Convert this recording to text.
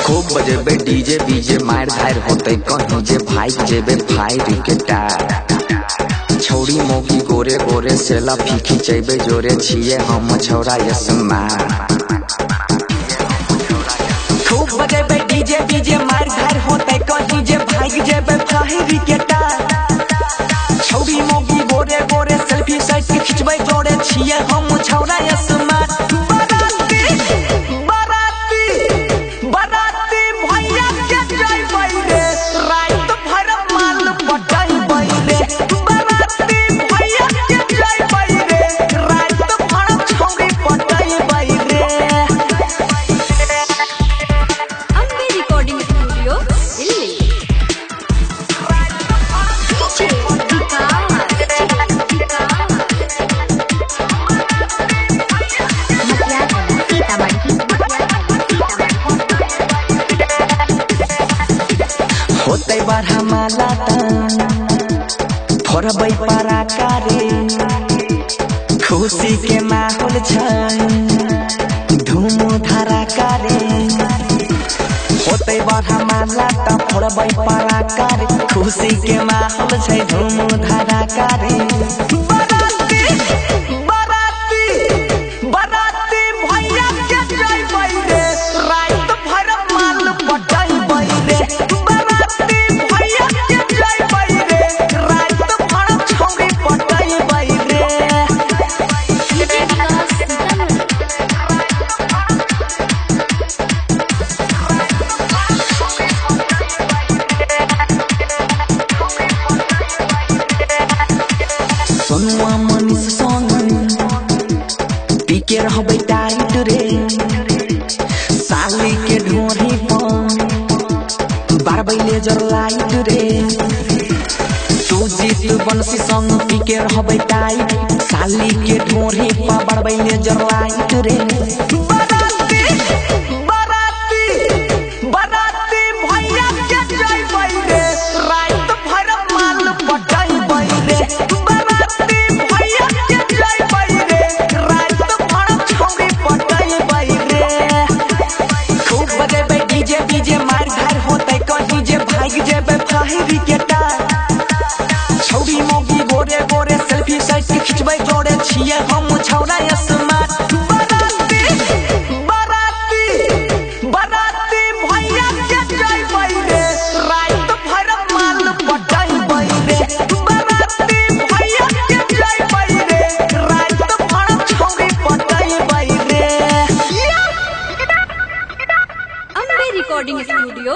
खूब बजेबे डीजे बीजे मार धार होते कहीं जे भाई जेबे फायर के टार छौड़ी मोगी गोरे गोरे सेला फीकी चेबे जोरे छिए हम छौड़ा यसमा। खूब बजेबे डीजे बीजे मार धार होते कहीं जे भाई जेबे फायर के टार छौड़ी मोगी गोरे गोरे सेल्फी साइड के खिंचबे जोरे छिए हम छौड़ा यसमा। होते बारह माला फोड़बै पराका रे खुशी के माहौल छै धूम धड़ाका रे। होते बारह माला फोड़बै पराका रे खुशी के माहौल छै धूम धड़ाका रे। सोनुआ मनीष संग पीके रहबै टाइट रे साली के ढोरी पर बारबै लेजर लाइट रे। सुजीत बंसी संग पीके रहबै टाइट साली के ढोरी पर बारबै लेजर लाइट रे। डीजे मार धार होते कहीं जे भाग जेबे फायर के टार छौड़ी मोगी गोरे गोरे सेल्फी साइड के खिंचबै जोड़े छिए हम छौड़ा यसमा। बराती भैया के जइबै रे रात भर माल पटैबै रे। बराती भैया के जइबै रे रात भर छौड़ी पटैबै रे। Recording studio.